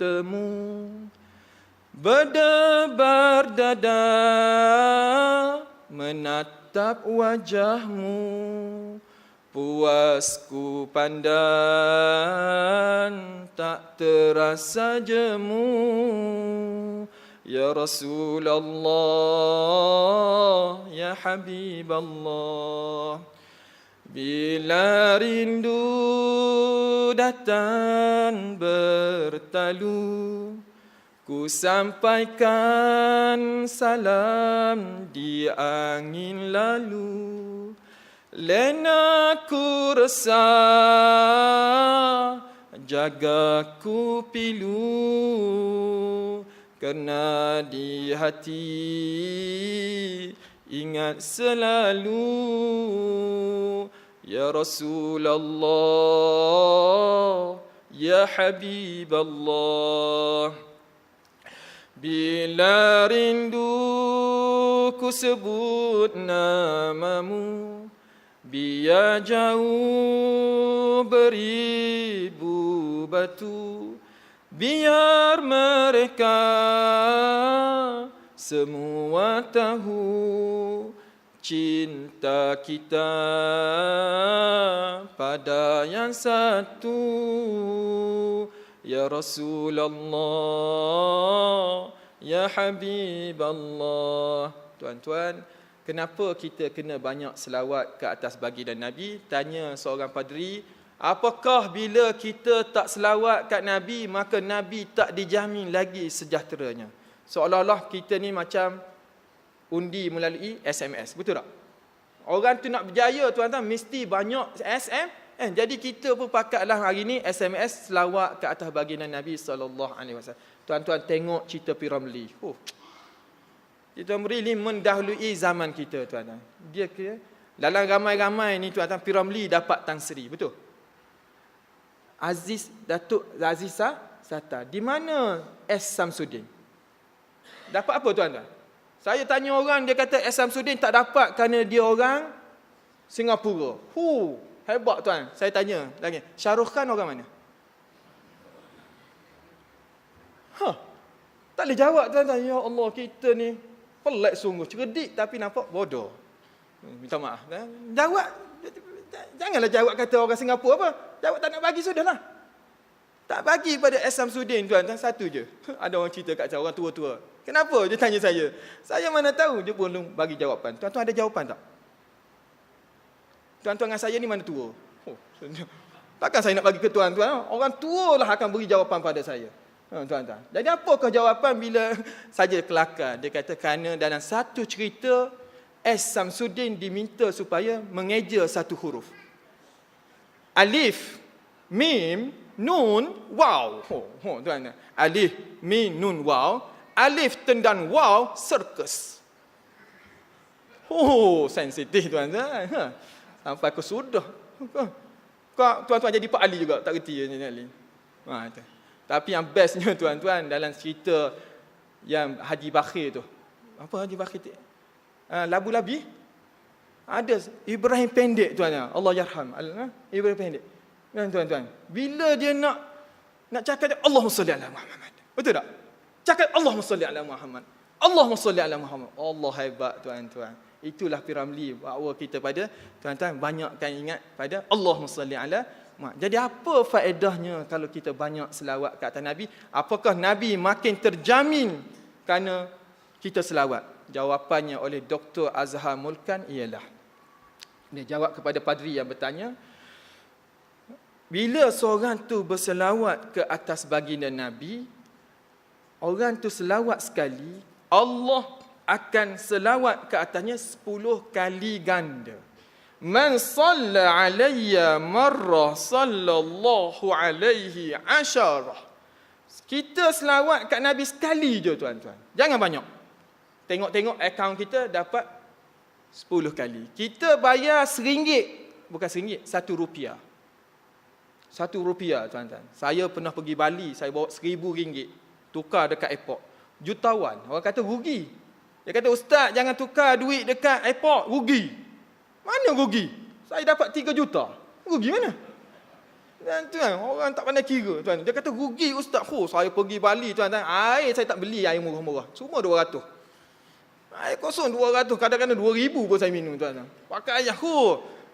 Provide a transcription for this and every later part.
bertemu, berdebar dada menatap wajahmu, puasku pandan tak terasa jemu. Ya Rasulullah, ya Habiballah, bila rindu datang bertalu, ku sampaikan salam di angin lalu. Lena ku resah, jaga ku pilu, kerana di hati ingat selalu. Ya Rasulullah, ya Habiballah, bila rindu ku sebut namamu, biar jauh beribu batu, biar mereka semua tahu cinta kita pada yang satu. Ya Rasulullah, ya Habiballah. Tuan-tuan, kenapa kita kena banyak selawat ke atas baginda Nabi? Tanya seorang padri, apakah bila kita tak selawat kat Nabi, maka Nabi tak dijamin lagi sejahteranya? Seolah-olah kita ni macam undi melalui SMS. Betul tak? Orang tu nak berjaya, tuan-tuan, mesti banyak SMS. Jadi kita pun pakatlah hari ni SMS selawat ke atas baginda Nabi SAW. Tuan-tuan tengok cerita Piramli. Cerita Piramli mendahului zaman kita, tuan-tuan. Dia kira dalam ramai-ramai ni, tuan-tuan, Piramli dapat Tan Sri. Betul? Datuk Azizah Sata. Di mana S. Samsudin? Dapat apa, tuan-tuan? Saya tanya orang, dia kata S. Samsudin tak dapat kerana dia orang Singapura. Hebat, tuan. Saya tanya lagi, Shah Rukh Khan orang mana? Tak boleh jawab, tuan-tuan. Ya Allah, kita ni pelik sungguh. Cerdik tapi nampak bodoh. Minta maaf. Jawab. Janganlah jawab kata orang Singapura apa. Jawab tak nak bagi, sudahlah. Tak bagi pada S. Samsudin, tuan-tuan. Satu je. Ada orang cerita kat saya, orang tua-tua. Kenapa? Dia tanya saya. Saya mana tahu. Dia pun bagi jawapan. Tuan-tuan ada jawapan tak? Tuan-tuan dengan saya ni mana tua? Takkan saya nak bagi ke tuan-tuan? Orang tua lah akan beri jawapan pada saya. Tuan-tuan. Jadi apakah jawapan bila saja kelakar? Dia kata kerana dalam satu cerita S. Samsudin diminta supaya mengeja satu huruf. Alif, Mim, Nun, Waw. Tuan-tuan. Alif, Mim, Nun, Waw. Alif tendang Waw, sirkus. Sensitif, tuan-tuan. Sampai ke sudah. Tuan-tuan jadi Pak Ali juga. Tak kerti je Ali. Tapi yang bestnya, tuan-tuan, dalam cerita yang Haji Bakhir tu. Apa Haji Bakhir tu? Labu-labi. Ada Ibrahim Pendek, tuan-tuan. Allah yarham. Ibrahim Pendek. Tuan-tuan. Bila dia nak cakap, Allahumma salli ala Muhammad. Betul tak? Cakap Allahumma salli ala Muhammad. Allahumma salli ala Muhammad. Allah hebat, tuan-tuan. Itulah Piramli bahawa kita pada, tuan-tuan, banyakkan ingat pada Allahumma salli ala Muhammad. Jadi apa faedahnya kalau kita banyak selawat ke atas Nabi? Apakah Nabi makin terjamin kerana kita selawat? Jawapannya oleh Dr. Azhar Mulkan ialah, dia jawab kepada padri yang bertanya, bila seorang tu berselawat ke atas baginda Nabi, orang tu selawat sekali, Allah akan selawat ke atasnya 10 kali ganda. Man salla alayya marrah sallallahu alaihi asyarah. Kita selawat kat Nabi sekali je, tuan-tuan. Jangan banyak. Tengok-tengok akaun kita dapat 10 kali. Kita bayar RM1, bukan RM1, RM1. RM1, tuan-tuan. Saya pernah pergi Bali, saya bawa RM1,000 tukar dekat airport. Jutawan. Orang kata rugi. Dia kata, Ustaz, jangan tukar duit dekat airport, rugi. Mana rugi? Saya dapat 3 juta. Rugi mana? Dan tuan, orang tak pandai kira tuan. Dia kata rugi ustaz. Saya pergi Bali tuan, air saya tak beli air murah-murah. Cuma 200. Air kosong 200, kadang-kadang 2000 pun saya minum tuan. Pakai ayah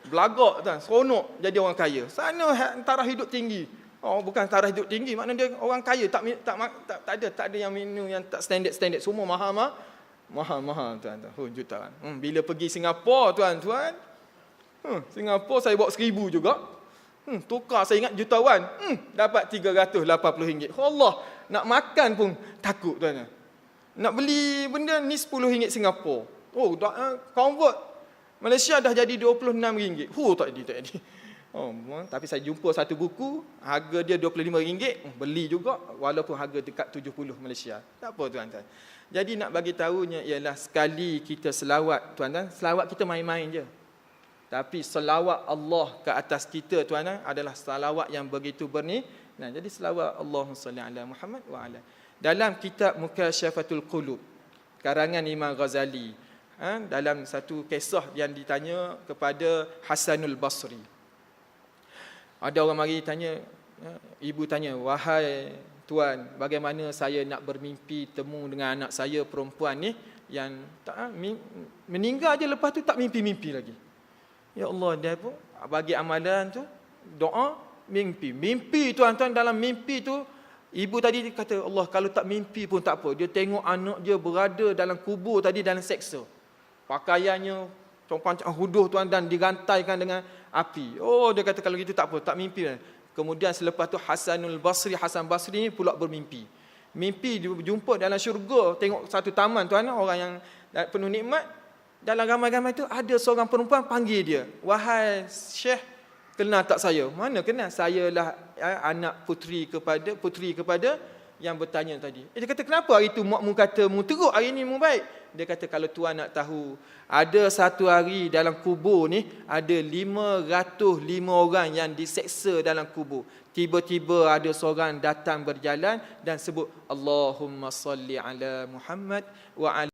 belagak tuan, seronok jadi orang kaya. Sana taraf hidup tinggi. Bukan taraf hidup tinggi, maknanya dia orang kaya, tak ada yang minum yang tak standard. Semua mahal tuan. Jutaan. Bila pergi Singapura tuan. Singapura saya bawa 1000 juga. Tukar saya ingat jutawan. Dapat RM380. Allah, nak makan pun takut tuan. Nak beli benda ni RM10 Singapura. Convert Malaysia dah jadi RM26. Tak jadi. Tapi saya jumpa satu buku, harga dia RM25. Beli juga walaupun harga dekat 70 Malaysia. Tak apa tuan-tuan. Jadi nak bagi tahunya ialah sekali kita selawat tuan-tuan, selawat kita main-main je. Tapi selawat Allah ke atas kita tuan-tuan adalah selawat yang begitu bernilai. Jadi selawat Allahumma salli ala Muhammad wa ala. Dalam kitab Mukasyafatul Qulub karangan Imam Ghazali, dalam satu kisah yang ditanya kepada Hasanul Basri. Ada orang mari tanya, ibu tanya, "Wahai tuan, bagaimana saya nak bermimpi temu dengan anak saya perempuan ni yang tak meninggal je, lepas tu tak mimpi-mimpi lagi." Ya Allah, dia pun bagi amalan tu doa mimpi. Mimpi tuan-tuan, dalam mimpi tu ibu tadi kata, Allah, kalau tak mimpi pun tak apa. Dia tengok anak dia berada dalam kubur tadi dalam seksa. Pakaiannya pancang huduh tuan dan digantaikan dengan api. Dia kata kalau gitu tak apa, tak mimpi. Kemudian selepas tu Hasan Basri ni pula bermimpi. Mimpi jumpa dalam syurga, tengok satu taman tuan, orang yang penuh nikmat. Dalam ramai-ramai tu ada seorang perempuan panggil dia, "Wahai Syekh, kenal tak saya?" "Mana kenal? Sayalah anak putri kepada yang bertanya tadi." Dia kata, "Kenapa hari tu makmu kata mu teruk, hari ni mu baik?" Dia kata, "Kalau tuan nak tahu, ada satu hari dalam kubur ni ada 505 orang yang diseksa dalam kubur. Tiba-tiba ada seorang datang berjalan dan sebut, Allahumma salli ala Muhammad wa ala